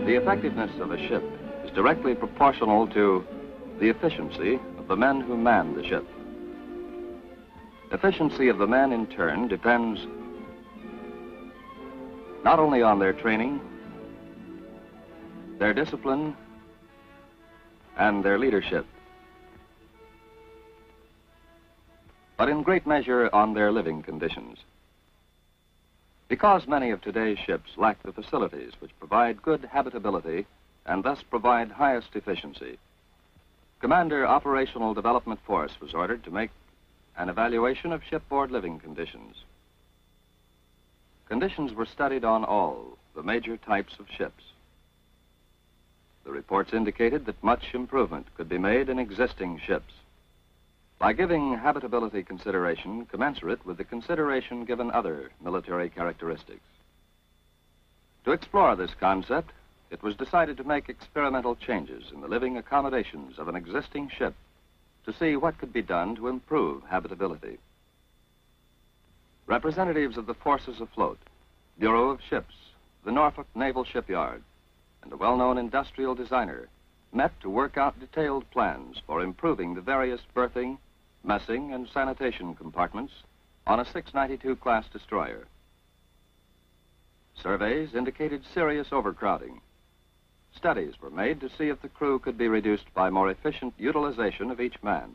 The effectiveness of a ship is directly proportional to the efficiency of the men who man the ship. Efficiency of the men, in turn, depends not only on their training, their discipline, and their leadership, but in great measure on their living conditions. Because many of today's ships lack the facilities which provide good habitability and thus provide highest efficiency, Commander Operational Development Force was ordered to make an evaluation of shipboard living conditions. Conditions were studied on all the major types of ships. The reports indicated that much improvement could be made in existing ships by giving habitability consideration commensurate with the consideration given other military characteristics. To explore this concept, it was decided to make experimental changes in the living accommodations of an existing ship to see what could be done to improve habitability. Representatives of the forces afloat, Bureau of Ships, the Norfolk Naval Shipyard, and a well-known industrial designer met to work out detailed plans for improving the various berthing, messing, and sanitation compartments on a 692 class destroyer. Surveys indicated serious overcrowding. Studies were made to see if the crew could be reduced by more efficient utilization of each man.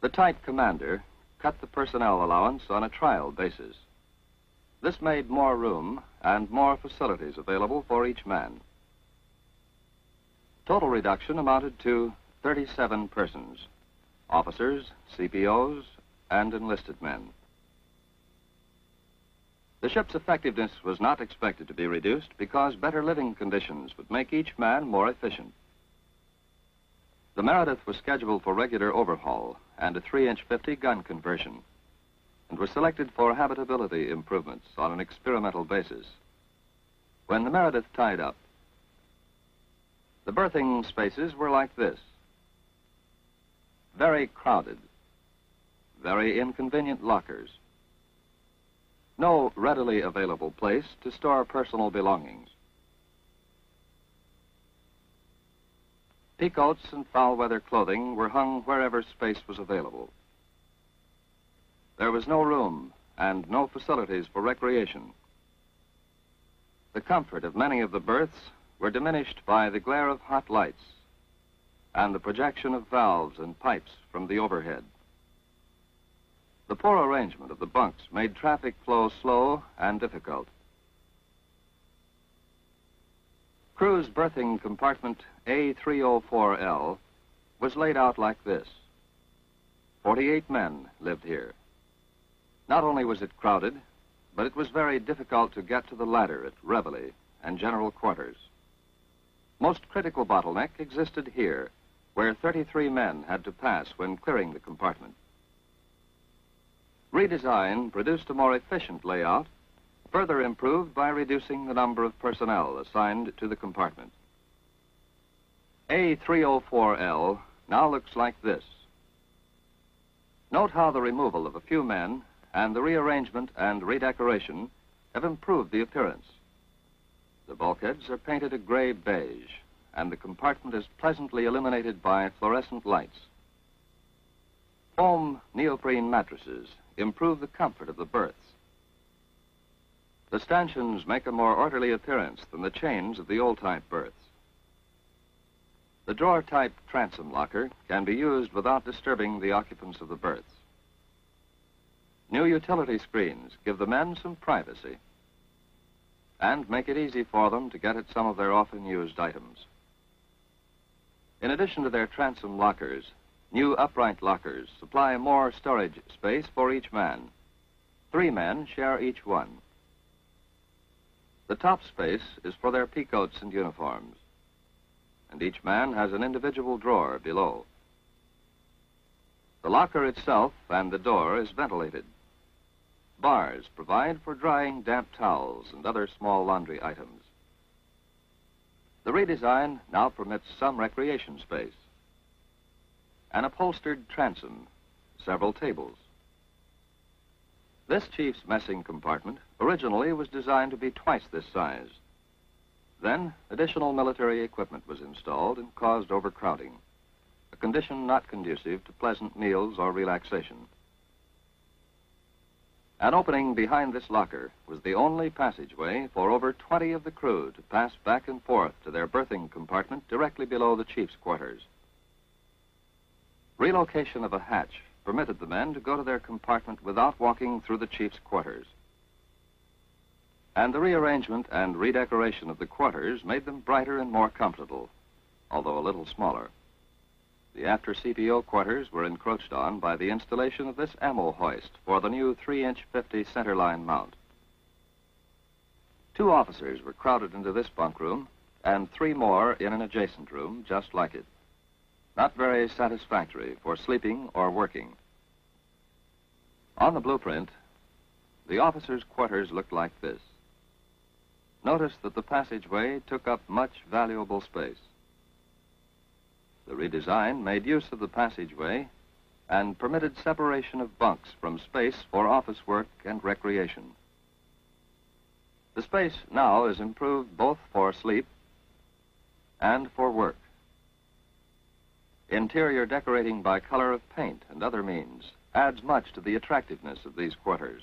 The tight commander cut the personnel allowance on a trial basis. This made more room and more facilities available for each man. Total reduction amounted to 37 persons, officers, CPOs, and enlisted men. The ship's effectiveness was not expected to be reduced because better living conditions would make each man more efficient. The Meredith was scheduled for regular overhaul and a 3-inch 50 gun conversion, and was selected for habitability improvements on an experimental basis. When the Meredith tied up, the berthing spaces were like this: very crowded, very inconvenient lockers, no readily available place to store personal belongings. Peacoats and foul weather clothing were hung wherever space was available. There was no room and no facilities for recreation. The comfort of many of the berths were diminished by the glare of hot lights and the projection of valves and pipes from the overhead. The poor arrangement of the bunks made traffic flow slow and difficult. Crew's berthing compartment A304L was laid out like this. 48 men lived here. Not only was it crowded, but it was very difficult to get to the ladder at reveille and general quarters. Most critical bottleneck existed here, where 33 men had to pass when clearing the compartment. Redesign produced a more efficient layout, further improved by reducing the number of personnel assigned to the compartment. A304L now looks like this. Note how the removal of a few men and the rearrangement and redecoration have improved the appearance. The bulkheads are painted a gray beige, and the compartment is pleasantly illuminated by fluorescent lights. Foam neoprene mattresses improve the comfort of the berths. The stanchions make a more orderly appearance than the chains of the old-type berths. The drawer-type transom locker can be used without disturbing the occupants of the berths. New utility screens give the men some privacy and make it easy for them to get at some of their often used items. In addition to their transom lockers, new upright lockers supply more storage space for each man. 3 men share each one. The top space is for their peacoats and uniforms, and each man has an individual drawer below. The locker itself and the door is ventilated. Bars provide for drying damp towels and other small laundry items. The redesign now permits some recreation space. An upholstered transom, several tables. This chief's messing compartment originally was designed to be twice this size. Then, additional military equipment was installed and caused overcrowding, a condition not conducive to pleasant meals or relaxation. An opening behind this locker was the only passageway for over 20 of the crew to pass back and forth to their berthing compartment directly below the chief's quarters. Relocation of a hatch permitted the men to go to their compartment without walking through the chief's quarters. And the rearrangement and redecoration of the quarters made them brighter and more comfortable, although a little smaller. The after CPO quarters were encroached on by the installation of this ammo hoist for the new 3-inch 50 centerline mount. 2 officers were crowded into this bunk room, and 3 more in an adjacent room just like it. Not very satisfactory for sleeping or working. On the blueprint, the officers' quarters looked like this. Notice that the passageway took up much valuable space. The redesign made use of the passageway and permitted separation of bunks from space for office work and recreation. The space now is improved both for sleep and for work. Interior decorating by color of paint and other means adds much to the attractiveness of these quarters.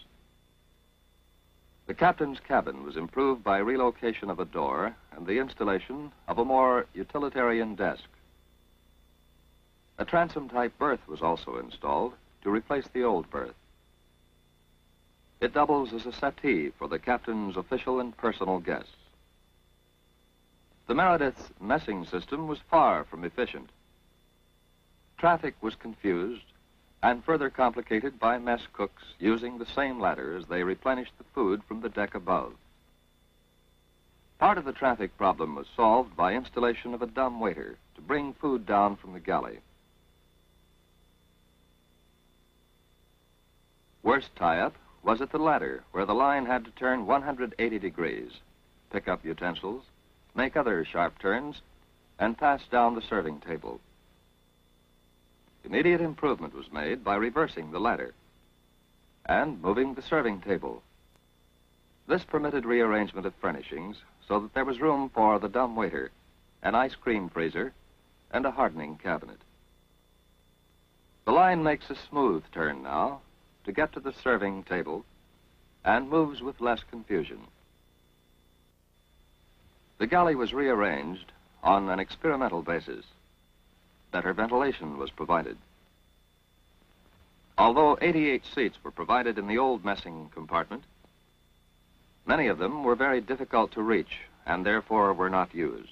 The captain's cabin was improved by relocation of a door and the installation of a more utilitarian desk. A transom-type berth was also installed to replace the old berth. It doubles as a settee for the captain's official and personal guests. The Meredith's messing system was far from efficient. Traffic was confused and further complicated by mess cooks using the same ladder as they replenished the food from the deck above. Part of the traffic problem was solved by installation of a dumb waiter to bring food down from the galley. Worst tie-up was at the ladder, where the line had to turn 180 degrees, pick up utensils, make other sharp turns, and pass down the serving table. Immediate improvement was made by reversing the ladder and moving the serving table. This permitted rearrangement of furnishings so that there was room for the dumb waiter, an ice cream freezer, and a hardening cabinet. The line makes a smooth turn now to get to the serving table and moves with less confusion. The galley was rearranged on an experimental basis. Better ventilation was provided. Although 88 seats were provided in the old messing compartment, many of them were very difficult to reach and therefore were not used.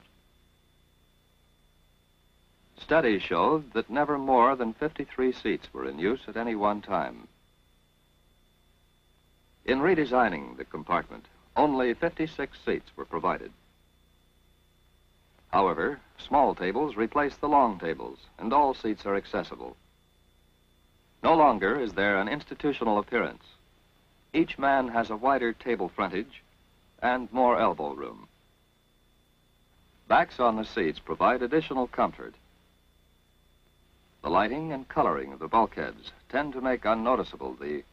Studies showed that never more than 53 seats were in use at any one time. In redesigning the compartment, only 56 seats were provided. However, small tables replace the long tables, and all seats are accessible. No longer is there an institutional appearance. Each man has a wider table frontage and more elbow room. Backs on the seats provide additional comfort. The lighting and coloring of the bulkheads tend to make unnoticeable the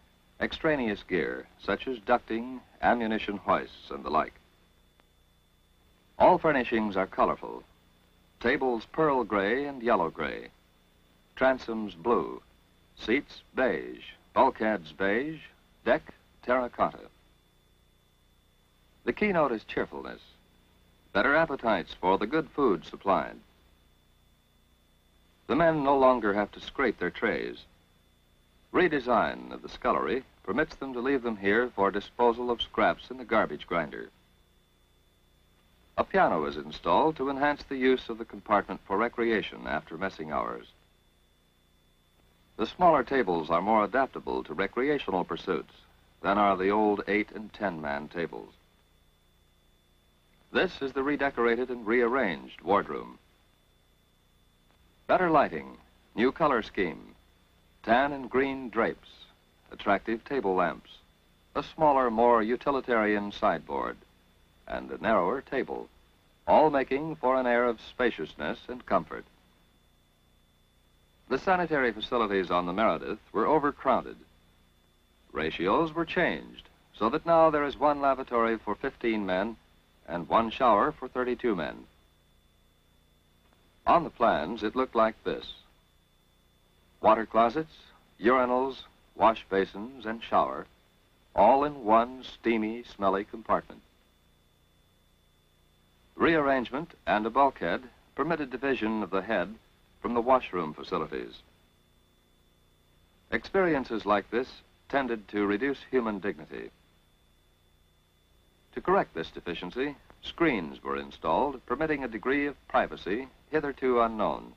extraneous gear, such as ducting, ammunition hoists, and the like. All furnishings are colorful. Tables pearl gray and yellow gray. Transoms blue. Seats beige. Bulkheads beige. Deck terracotta. The keynote is cheerfulness. Better appetites for the good food supplied. The men no longer have to scrape their trays. Redesign of the scullery permits them to leave them here for disposal of scraps in the garbage grinder. A piano is installed to enhance the use of the compartment for recreation after messing hours. The smaller tables are more adaptable to recreational pursuits than are the old 8- and 10-man tables. This is the redecorated and rearranged wardroom. Better lighting, new color scheme, tan and green drapes, attractive table lamps, a smaller, more utilitarian sideboard, and a narrower table, all making for an air of spaciousness and comfort. The sanitary facilities on the Meredith were overcrowded. Ratios were changed so that now there is one lavatory for 15 men and 1 shower for 32 men. On the plans, it looked like this: water closets, urinals, wash basins, and shower, all in one steamy, smelly compartment. Rearrangement and a bulkhead permitted division of the head from the washroom facilities. Experiences like this tended to reduce human dignity. To correct this deficiency, screens were installed, permitting a degree of privacy hitherto unknown.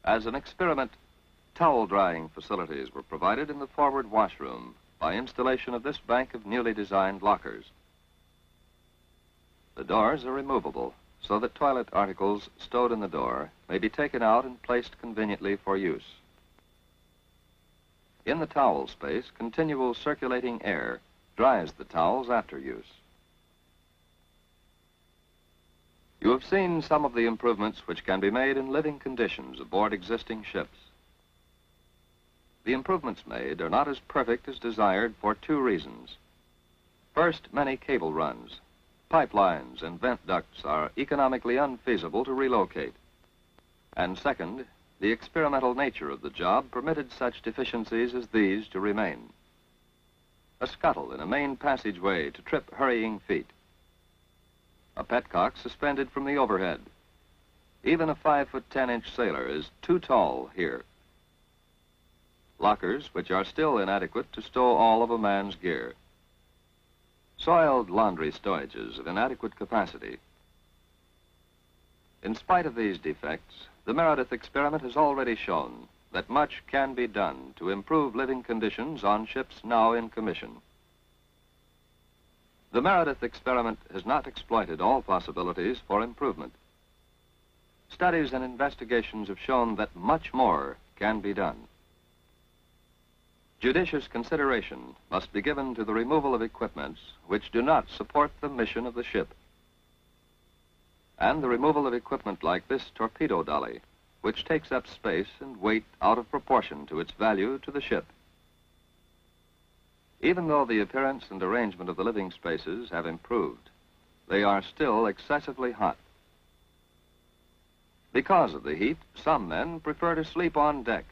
As an experiment, towel drying facilities were provided in the forward washroom by installation of this bank of newly designed lockers. The doors are removable, so that toilet articles stowed in the door may be taken out and placed conveniently for use. In the towel space, continual circulating air dries the towels after use. You have seen some of the improvements which can be made in living conditions aboard existing ships. The improvements made are not as perfect as desired for 2 reasons. First, many cable runs, pipelines, and vent ducts are economically unfeasible to relocate. And second, the experimental nature of the job permitted such deficiencies as these to remain. A scuttle in a main passageway to trip hurrying feet. A petcock suspended from the overhead. Even a 5'10" sailor is too tall here. Lockers which are still inadequate to stow all of a man's gear. Soiled laundry storages of inadequate capacity. In spite of these defects, the Meredith experiment has already shown that much can be done to improve living conditions on ships now in commission. The Meredith experiment has not exploited all possibilities for improvement. Studies and investigations have shown that much more can be done. Judicious consideration must be given to the removal of equipments which do not support the mission of the ship, and the removal of equipment like this torpedo dolly, which takes up space and weight out of proportion to its value to the ship. Even though the appearance and arrangement of the living spaces have improved, they are still excessively hot. Because of the heat, some men prefer to sleep on deck.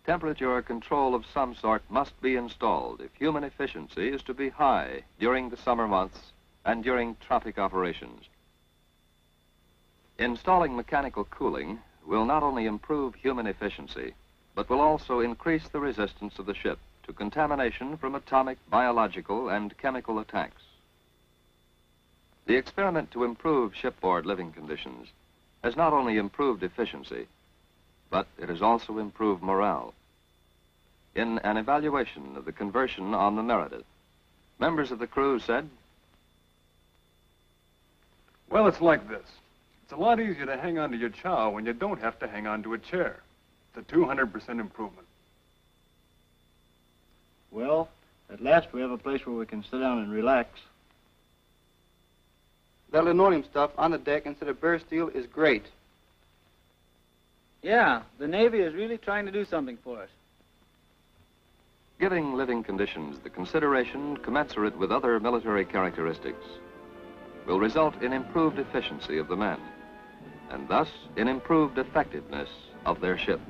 Temperature control of some sort must be installed if human efficiency is to be high during the summer months and during tropic operations. Installing mechanical cooling will not only improve human efficiency, but will also increase the resistance of the ship to contamination from atomic, biological, and chemical attacks. The experiment to improve shipboard living conditions has not only improved efficiency, but it has also improved morale. In an evaluation of the conversion on the Meredith, members of the crew said, "Well, it's like this. It's a lot easier to hang on to your chow when you don't have to hang on to a chair. It's a 200% improvement." Well, at last we have a place where we can sit down and relax. That linoleum stuff on the deck instead of bare steel is great. Yeah, the Navy is really trying to do something for us. Giving living conditions the consideration commensurate with other military characteristics will result in improved efficiency of the men, and thus in improved effectiveness of their ship.